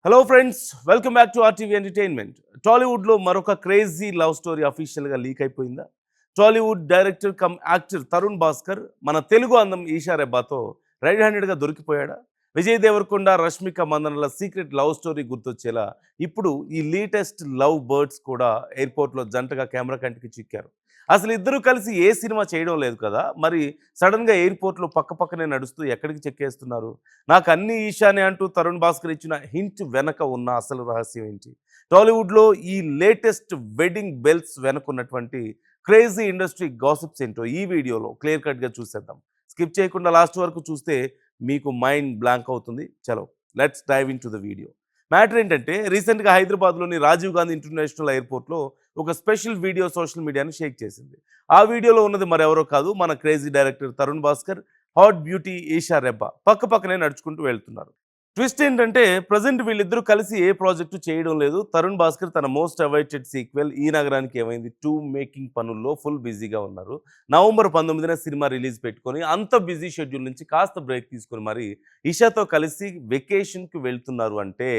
Hello friends, welcome back to RTV entertainment. టాలీవుడ్లో మరొక crazy love story అఫీషియల్గా leak అయిపోయిందా? Tollywood director cum actor Tarun Bhaskar మన తెలుగు అందం ఈషా రెబ్బాతో రైట్ హ్యాండెడ్గా దొరికిపోయాడా? విజయ్ దేవరకొండ, రష్మిక మందనల సీక్రెట్ లవ్ స్టోరీ గుర్తొచ్చేలా ఇప్పుడు ఈ లేటెస్ట్ లవ్ బర్డ్స్ కూడా ఎయిర్పోర్ట్లో జంటగా కెమెరా కంటికి చిక్కారు. అసలు ఇద్దరు కలిసి ఏ సినిమా చేయడం లేదు కదా, మరి సడన్గా ఎయిర్పోర్ట్లో పక్కపక్కనే నడుస్తూ ఎక్కడికి చెక్కేస్తున్నారు? నాకు అన్ని ఈశానే అంటూ తరుణ్ భాస్కర్ ఇచ్చిన హింట్ వెనక ఉన్న అసలు రహస్యం ఏంటి? టాలీవుడ్లో ఈ లేటెస్ట్ వెడ్డింగ్ బెల్స్ వెనకున్నటువంటి క్రేజీ ఇండస్ట్రీ గాసిప్స్ ఏంటో ఈ వీడియోలో క్లియర్ కట్గా చూసేద్దాం. స్కిప్ చేయకుండా లాస్ట్ వరకు చూస్తే మీకు మైండ్ బ్లాంక్ అవుతుంది. చలో, let's dive into the video. Matter ఏంటంటే, రీసెంట్గా హైదరాబాద్లోని రాజీవ్ గాంధీ ఇంటర్నేషనల్ ఎయిర్పోర్ట్లో ఒక స్పెషల్ వీడియో సోషల్ మీడియాని షేక్ చేసింది. ఆ వీడియోలో ఉన్నది మరెవరో కాదు, మన crazy director Tarun Bhaskar, hot beauty Eesha Rebba పక్కపక్కనే నడుచుకుంటూ వెళ్తున్నారు. ట్విస్ట్ ఏంటంటే, ప్రజెంట్ వీళ్ళిద్దరూ కలిసి ఏ ప్రాజెక్టు చేయడం లేదు. తరుణ్ భాస్కర్ తన మోస్ట్ అవైటెడ్ సీక్వెల్ ఈ నగరానికి ఏమైంది 2 మేకింగ్ పనుల్లో ఫుల్ బిజీగా ఉన్నారు. నవంబర్ 19న సినిమా రిలీజ్ పెట్టుకొని అంత బిజీ షెడ్యూల్ నుంచి కాస్త బ్రేక్ తీసుకొని మరి ఇషాతో కలిసి వెకేషన్కి వెళ్తున్నారు అంటే,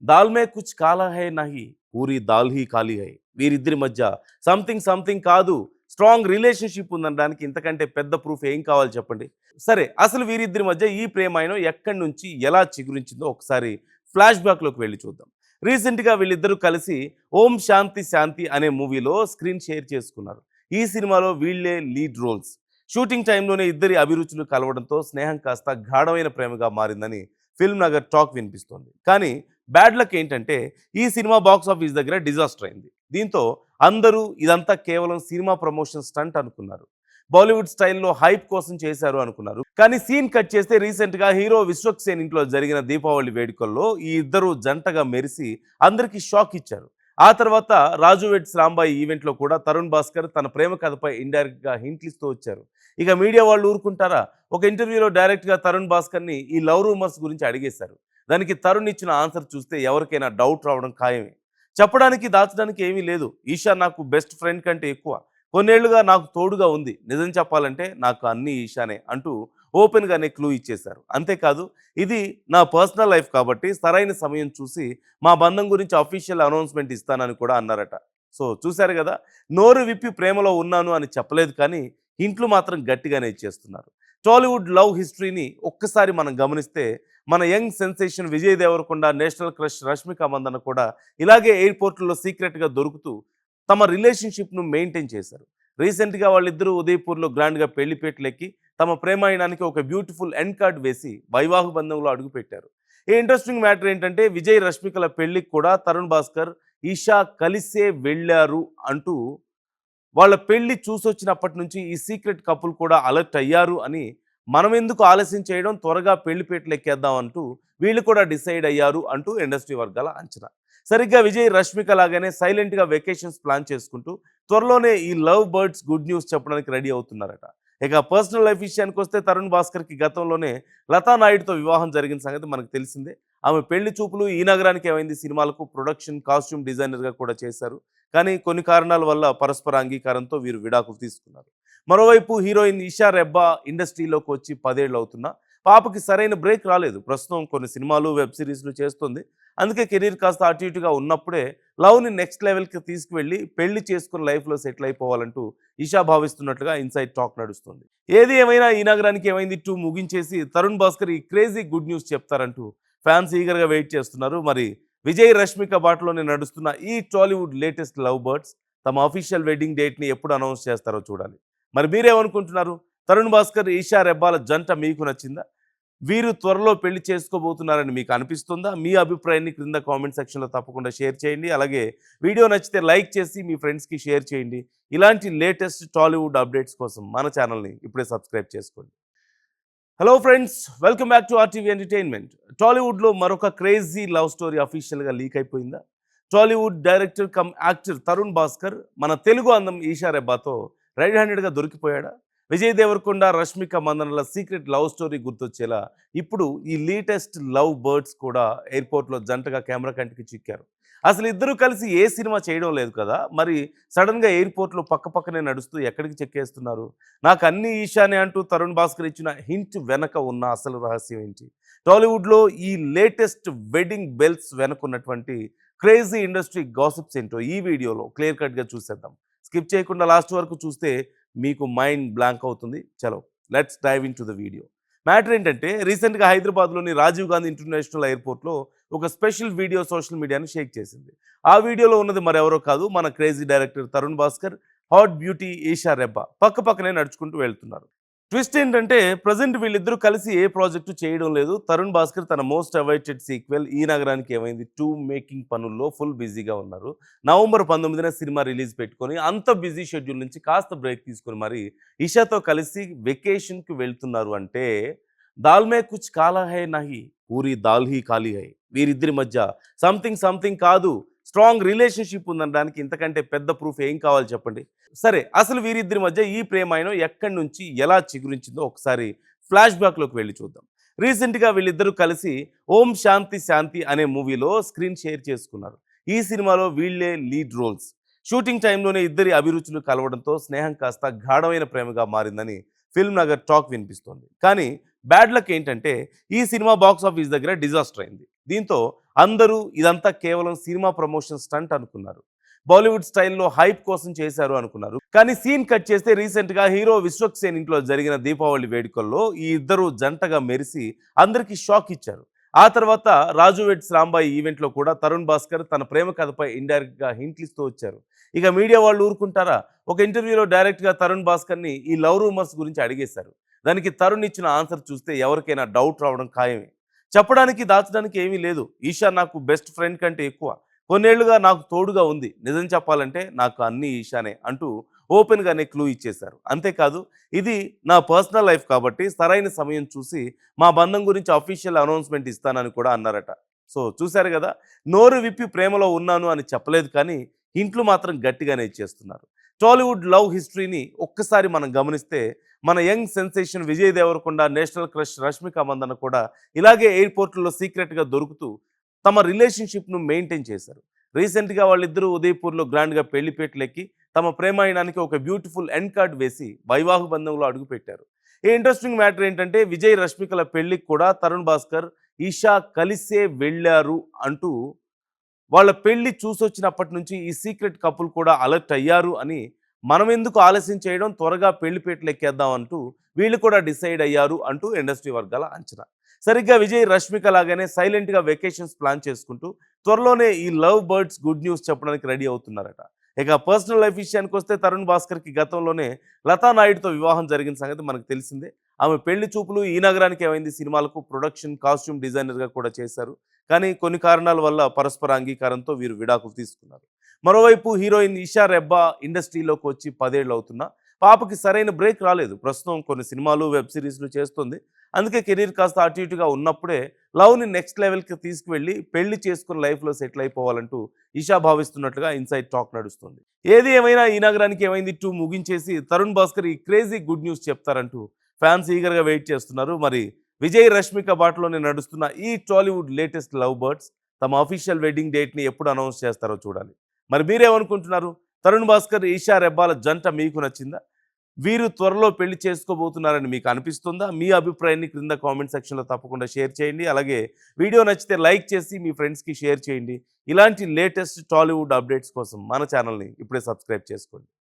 దాల్ మే కుచ్ కాలా హై నహి, పూరి దాల్ హీ ఖాళీ హై. వీరిద్దరి మధ్య సంథింగ్ సంథింగ్ కాదు, స్ట్రాంగ్ రిలేషన్షిప్ ఉందనడానికి ఇంతకంటే పెద్ద ప్రూఫ్ ఏం కావాలి చెప్పండి? సరే, అసలు వీరిద్దరి మధ్య ఈ ప్రేమాయణం ఎక్కడి నుంచి ఎలా చిగురించిందో ఒకసారి ఫ్లాష్ బ్యాక్లోకి వెళ్ళి చూద్దాం. రీసెంట్గా వీళ్ళిద్దరూ కలిసి ఓం శాంతి శాంతి అనే మూవీలో స్క్రీన్ షేర్ చేసుకున్నారు. ఈ సినిమాలో వీళ్ళే లీడ్ రోల్స్. షూటింగ్ టైంలోనే ఇద్దరి అభిరుచులు కలవడంతో స్నేహం కాస్త గాఢమైన ప్రేమగా మారిందని ఫిల్మ్ నగర్ టాక్ వినిపిస్తోంది. కానీ బ్యాడ్ లక్ ఏంటంటే, ఈ సినిమా బాక్స్ ఆఫీస్ దగ్గర డిజాస్టర్ అయింది. దీంతో అందరూ ఇదంతా కేవలం సినిమా ప్రమోషన్ స్టంట్ అనుకున్నారు. బాలీవుడ్ స్టైల్లో హైప్ కోసం చేశారు అనుకున్నారు. కానీ సీన్ కట్ చేస్తే రీసెంట్గా హీరో విశ్వక్ సేన్ ఇంట్లో జరిగిన దీపావళి వేడుకల్లో ఈ ఇద్దరు జంటగా మెరిసి అందరికీ షాక్ ఇచ్చారు. ఆ తర్వాత రాజు వెడ్స్ రాంబాయి ఈవెంట్లో కూడా తరుణ్ భాస్కర్ తన ప్రేమ కథపై ఇండైరెక్ట్గా హింట్లు ఇస్తూ వచ్చారు. ఇక మీడియా వాళ్ళు ఊరుకుంటారా? ఒక ఇంటర్వ్యూలో డైరెక్ట్గా తరుణ్ భాస్కర్ని ఈ లవ్ రూమర్స్ గురించి అడిగేశారు. దానికి తరుణ్ ఇచ్చిన ఆన్సర్ చూస్తే ఎవరికైనా డౌట్ రావడం ఖాయమే. చెప్పడానికి దాచడానికి ఏమీ లేదు. ఈషా నాకు బెస్ట్ ఫ్రెండ్ కంటే ఎక్కువ. కొన్నేళ్లుగా నాకు తోడుగా ఉంది. నిజం చెప్పాలంటే నాకు అన్నీ ఈషానే అంటూ ఓపెన్గానే క్లూ ఇచ్చేశారు. అంతేకాదు, ఇది నా పర్సనల్ లైఫ్ కాబట్టి సరైన సమయం చూసి మా బంధం గురించి అఫీషియల్ అనౌన్స్మెంట్ ఇస్తానని కూడా అన్నారట. సో చూశారు కదా, నోరు విప్పి ప్రేమలో ఉన్నాను అని చెప్పలేదు, కానీ ఇంట్లు మాత్రం గట్టిగానే ఇచ్చేస్తున్నారు. టాలీవుడ్ లవ్ హిస్టరీని ఒక్కసారి మనం గమనిస్తే, మన young sensation Vijay Deverakonda, national crush Rashmika Mandanna కూడా ఇలాగే ఎయిర్పోర్ట్లో సీక్రెట్గా దొరుకుతూ తమ రిలేషన్షిప్ను మెయింటైన్ చేశారు. రీసెంట్గా వాళ్ళిద్దరూ ఉదయపూర్లో గ్రాండ్గా పెళ్లిపేటలెక్కి తమ ప్రేమాయణానికి ఒక బ్యూటిఫుల్ ఎండ్ కార్డ్ వేసి వైవాహిక బంధంలో అడుగుపెట్టారు. ఈ ఇంట్రెస్టింగ్ మ్యాటర్ ఏంటంటే, విజయ్ రష్మికల పెళ్లికి కూడా తరుణ్ భాస్కర్, ఈషా కలిసే వెళ్ళారు అంటూ వాళ్ళ పెళ్లి చూసొచ్చినప్పటి నుంచి ఈ సీక్రెట్ కపుల్ కూడా అలర్ట్ అయ్యారు అని, మనం ఎందుకు ఆలస్యం చేయడం, త్వరగా పెళ్లిపేటలు ఎక్కేద్దాం అంటూ వీళ్ళు కూడా డిసైడ్ అయ్యారు అంటూ ఇండస్ట్రీ వర్గాల అంచనా. సరిగ్గా విజయ్ రష్మిక లాగానే సైలెంట్గా వెకేషన్స్ ప్లాన్ చేసుకుంటూ త్వరలోనే ఈ లవ్ బర్డ్స్ గుడ్ న్యూస్ చెప్పడానికి రెడీ అవుతున్నారట. ఇక పర్సనల్ లైఫ్ విషయానికి వస్తే, తరుణ్ భాస్కర్కి గతంలోనే లతా నాయుడుతో వివాహం జరిగిన సంగతి మనకు తెలిసిందే. ఆమె పెళ్లి చూపులు ఈ నగరానికి ఏమైంది సినిమాలకు ప్రొడక్షన్, కాస్ట్యూమ్ డిజైనర్గా కూడా చేశారు. కానీ కొన్ని కారణాల వల్ల పరస్పర అంగీకారంతో వీరు విడాకులు తీసుకున్నారు. మరోవైపు హీరోయిన్ ఈషా రెబ్బా ఇండస్ట్రీలోకి వచ్చి 10 ఏళ్ళు అవుతున్నా పాపకి సరైన బ్రేక్ రాలేదు. ప్రస్తుతం కొన్ని సినిమాలు, వెబ్ సిరీస్లు చేస్తుంది. అందుకే కెరీర్ కాస్త అటు ఇటుగా ఉన్నప్పుడే లవ్ని నెక్స్ట్ లెవెల్కి తీసుకువెళ్ళి పెళ్లి చేసుకుని లైఫ్లో సెటిల్ అయిపోవాలంటూ ఈషా భావిస్తున్నట్లుగా ఇన్సైడ్ టాక్ నడుస్తుంది. ఏది ఏమైనా ఈ నగరానికి ఏమైంది 2 ముగించేసి తరుణ్ భాస్కర్ ఈ క్రేజీ గుడ్ న్యూస్ చెప్తారంటూ ఫ్యాన్స్ ఈగర్గా వెయిట్ చేస్తున్నారు. మరి విజయ్ రష్మిక బాటలోనే నడుస్తున్న ఈ టాలీవుడ్ లేటెస్ట్ లవ్ బర్డ్స్ తమ అఫీషియల్ వెడ్డింగ్ డేట్ని ఎప్పుడు అనౌన్స్ చేస్తారో చూడాలి. మరి మీరేమనుకుంటున్నారు? తరుణ్ భాస్కర్, ఈషా రెబ్బాల జంట మీకు నచ్చిందా? వీరు త్వరలో పెళ్లి చేసుకోబోతున్నారని మీకు అనిపిస్తుందా? మీ అభిప్రాయాన్ని క్రింద కామెంట్ సెక్షన్లో తప్పకుండా షేర్ చేయండి. అలాగే వీడియో నచ్చితే లైక్ చేసి మీ ఫ్రెండ్స్కి షేర్ చేయండి. ఇలాంటి లేటెస్ట్ టాలీవుడ్ అప్డేట్స్ కోసం మన ఛానల్ని ఇప్పుడే సబ్స్క్రైబ్ చేసుకోండి. Hello friends, welcome back to RTV entertainment. టాలీవుడ్లో మరొక క్రేజీ లవ్ స్టోరీ అఫీషియల్గా లీక్ అయిపోయిందా? Tollywood director cum actor Tarun Bhaskar మన తెలుగు అందం ఈషా రెబ్బాతో రైట్ హ్యాండెడ్గా దొరికిపోయాడా? విజయ్ దేవరకొండ, రష్మిక మందనల సీక్రెట్ లవ్ స్టోరీ గుర్తొచ్చేలా ఇప్పుడు ఈ లేటెస్ట్ లవ్ బర్డ్స్ కూడా ఎయిర్పోర్ట్లో జంటగా కెమెరా కంటికి చిక్కారు. అసలు ఇద్దరు కలిసి ఏ సినిమా చేయడం లేదు కదా, మరి సడన్గా ఎయిర్పోర్ట్లో పక్కపక్కనే నడుస్తూ ఎక్కడికి చెక్కేస్తున్నారు? నాకు అన్ని ఈశానే అంటూ తరుణ్ భాస్కర్ ఇచ్చిన హింట్ వెనక ఉన్న అసలు రహస్యం ఏంటి? టాలీవుడ్లో ఈ లేటెస్ట్ వెడ్డింగ్ బెల్స్ వెనుకున్నటువంటి క్రేజీ ఇండస్ట్రీ గాసిప్స్ ఏంటో ఈ వీడియోలో క్లియర్ కట్గా చూసేద్దాం. స్కిప్ చేయకుండా లాస్ట్ వరకు చూస్తే మీకు మైండ్ బ్లాంక్ అవుతుంది. చలో let's dive into the video. Matter ఏంటంటే రీసెంట్గా హైదరాబాద్లోని రాజీవ్ గాంధీ ఇంటర్నేషనల్ ఎయిర్పోర్ట్లో ఒక స్పెషల్ వీడియో సోషల్ మీడియాను షేక్ చేసింది. ఆ వీడియోలో ఉన్నది మరెవరో కాదు, మన crazy director Tarun Bhaskar, hot beauty Eesha Rebba పక్క పక్కనే నడుచుకుంటూ వెళ్తున్నారు. ట్విస్ట్ ఏంటంటే ప్రజెంట్ వీళ్ళిద్దరూ కలిసి ఏ ప్రాజెక్టు చేయడం లేదు. తరుణ్ భాస్కర్ తన మోస్ట్ అవైటెడ్ సీక్వెల్ ఈ నగరానికి ఏమైంది 2 మేకింగ్ పనుల్లో ఫుల్ బిజీగా ఉన్నారు. నవంబర్ 19న సినిమా రిలీజ్ పెట్టుకొని అంత బిజీ షెడ్యూల్ నుంచి కాస్త బ్రేక్ తీసుకొని మరి ఇషాతో కలిసి వెకేషన్కి వెళ్తున్నారు అంటే దాల్ మే కుచ్ కాలా హై నహి పూరి దాల్ హీ ఖాళీ హై. వీరిద్దరి మధ్య సంథింగ్ సంథింగ్ కాదు, స్ట్రాంగ్ రిలేషన్షిప్ ఉందనడానికి ఇంతకంటే పెద్ద ప్రూఫ్ ఏం కావాలి చెప్పండి. సరే, అసలు వీరిద్దరి మధ్య ఈ ప్రేమాయణం ఎక్కడి నుంచి ఎలా చిగురించిందో ఒకసారి ఫ్లాష్ బ్యాక్లోకి వెళ్ళి చూద్దాం. రీసెంట్గా వీళ్ళిద్దరూ కలిసి ఓం శాంతి శాంతి అనే మూవీలో స్క్రీన్ షేర్ చేసుకున్నారు. ఈ సినిమాలో వీళ్ళే లీడ్ రోల్స్. షూటింగ్ టైంలోనే ఇద్దరి అభిరుచులు కలవడంతో స్నేహం కాస్త గాఢమైన ప్రేమగా మారిందని ఫిల్మ్ నగర్ టాక్ వినిపిస్తోంది. కానీ బ్యాడ్ లక్ ఏంటంటే ఈ సినిమా బాక్స్ ఆఫీస్ దగ్గర డిజాస్టర్ అయింది. దీంతో అందరూ ఇదంతా కేవలం సినిమా ప్రమోషన్ స్టంట్ అనుకున్నారు. బాలీవుడ్ స్టైల్లో హైప్ కోసం చేశారు అనుకున్నారు. కానీ సీన్ కట్ చేస్తే రీసెంట్గా హీరో విశ్వక్ సేన్ ఇంట్లో జరిగిన దీపావళి వేడుకల్లో ఈ ఇద్దరు జంటగా మెరిసి అందరికీ షాక్ ఇచ్చారు. ఆ తర్వాత రాజు వెడ్స్ రాంబాయి ఈవెంట్లో కూడా తరుణ్ భాస్కర్ తన ప్రేమ కథపై ఇండైరెక్ట్గా హింట్లు ఇస్తూ వచ్చారు. ఇక మీడియా వాళ్ళు ఊరుకుంటారా? ఒక ఇంటర్వ్యూలో డైరెక్ట్గా తరుణ్ భాస్కర్ని ఈ లవ్ రూమర్స్ గురించి అడిగేశారు. దానికి తరుణ్ ఇచ్చిన ఆన్సర్ చూస్తే ఎవరికైనా డౌట్ రావడం ఖాయమే. చెప్పడానికి దాచడానికి ఏమీ లేదు. ఈషా నాకు బెస్ట్ ఫ్రెండ్ కంటే ఎక్కువ. కొన్నేళ్లుగా నాకు తోడుగా ఉంది. నిజం చెప్పాలంటే నాకు అన్నీ ఈషానే అంటూ ఓపెన్గానే క్లూ ఇచ్చేశారు. అంతేకాదు, ఇది నా పర్సనల్ లైఫ్ కాబట్టి సరైన సమయం చూసి మా బంధం గురించి అఫీషియల్ అనౌన్స్మెంట్ ఇస్తానని కూడా అన్నారట. సో చూశారు కదా, నోరు విప్పి ప్రేమలో ఉన్నాను అని చెప్పలేదు, కానీ ఇంట్లు మాత్రం గట్టిగానే ఇచ్చేస్తున్నారు. టాలీవుడ్ లవ్ హిస్టరీని ఒక్కసారి మనం గమనిస్తే మన young sensation Vijay Deverakonda, national crush Rashmika Mandanna కూడా ఇలాగే ఎయిర్పోర్ట్లో సీక్రెట్గా దొరుకుతూ తమ రిలేషన్షిప్ను మెయింటైన్ చేశారు. రీసెంట్గా వాళ్ళిద్దరూ ఉదయపూర్లో గ్రాండ్గా పెళ్లిపేటలెక్కి తమ ప్రేమాయణానికి ఒక బ్యూటిఫుల్ ఎండ్ కార్డ్ వేసి వైవాహిక బంధంలో అడుగుపెట్టారు. ఈ ఇంట్రెస్టింగ్ మ్యాటర్ ఏంటంటే విజయ్ రష్మికల పెళ్లికి కూడా తరుణ్ భాస్కర్, ఈషా కలిసే వెళ్ళారు అంటూ వాళ్ళ పెళ్లి చూసొచ్చినప్పటి నుంచి ఈ సీక్రెట్ కపుల్ కూడా అలర్ట్ అయ్యారు అని, మనం ఎందుకు ఆలస్యం చేయడం, త్వరగా పెళ్లిపేటలు ఎక్కేద్దాం అంటూ వీళ్ళు కూడా డిసైడ్ అయ్యారు అంటూ ఇండస్ట్రీ వర్గాల అంచనా. సరిగ్గా విజయ్ రష్మిక లాగానే సైలెంట్గా వెకేషన్స్ ప్లాన్ చేసుకుంటూ త్వరలోనే ఈ లవ్ బర్డ్స్ గుడ్ న్యూస్ చెప్పడానికి రెడీ అవుతున్నారట. ఇక పర్సనల్ లైఫ్ విషయానికి వస్తే తరుణ్ భాస్కర్కి గతంలోనే లతా నాయుడుతో వివాహం జరిగిన సంగతి మనకు తెలిసిందే. ఆమె పెళ్లి చూపులు ఈ నగరానికి ఏమైంది సినిమాలకు ప్రొడక్షన్, కాస్ట్యూమ్ డిజైనర్గా కూడా చేశారు. కానీ కొన్ని కారణాల వల్ల పరస్పర అంగీకారంతో వీరు విడాకులు తీసుకున్నారు. మరోవైపు హీరోయిన్ ఈషా రెబ్బా ఇండస్ట్రీలోకి వచ్చి 10 ఏళ్ళు అవుతున్నా పాపకి సరైన బ్రేక్ రాలేదు. ప్రస్తుతం కొన్ని సినిమాలు, వెబ్ సిరీస్లు చేస్తుంది. అందుకే కెరీర్ కాస్త అటు ఇటుగా ఉన్నప్పుడే లవ్ని నెక్స్ట్ లెవెల్కి తీసుకువెళ్ళి పెళ్లి చేసుకుని లైఫ్లో సెటిల్ అయిపోవాలంటూ ఈషా భావిస్తున్నట్లుగా ఇన్సైడ్ టాక్ నడుస్తుంది. ఏది ఏమైనా ఈ నగరానికి ఏమైంది 2 ముగించేసి తరుణ్ భాస్కర్ ఈ క్రేజీ గుడ్ న్యూస్ చెప్తారంటూ ఫ్యాన్స్ ఈగర్గా వెయిట్ చేస్తున్నారు. మరి విజయ్ రష్మిక బాటలోనే నడుస్తున్న ఈ టాలీవుడ్ లేటెస్ట్ లవ్ బర్డ్స్ తమ అఫీషియల్ వెడ్డింగ్ డేట్ని ఎప్పుడు అనౌన్స్ చేస్తారో చూడాలి. మరి మీరేమనుకుంటున్నారు? తరుణ్ భాస్కర్, ఈషా రెబ్బాల జంట మీకు నచ్చిందా? వీరు త్వరలో పెళ్లి చేసుకోబోతున్నారని మీకు అనిపిస్తుందా? మీ అభిప్రాయాన్ని క్రింద కామెంట్ సెక్షన్లో తప్పకుండా షేర్ చేయండి. అలాగే వీడియో నచ్చితే లైక్ చేసి మీ ఫ్రెండ్స్కి షేర్ చేయండి. ఇలాంటి లేటెస్ట్ టాలీవుడ్ అప్డేట్స్ కోసం మన ఛానల్ని ఇప్పుడే సబ్స్క్రైబ్ చేసుకోండి.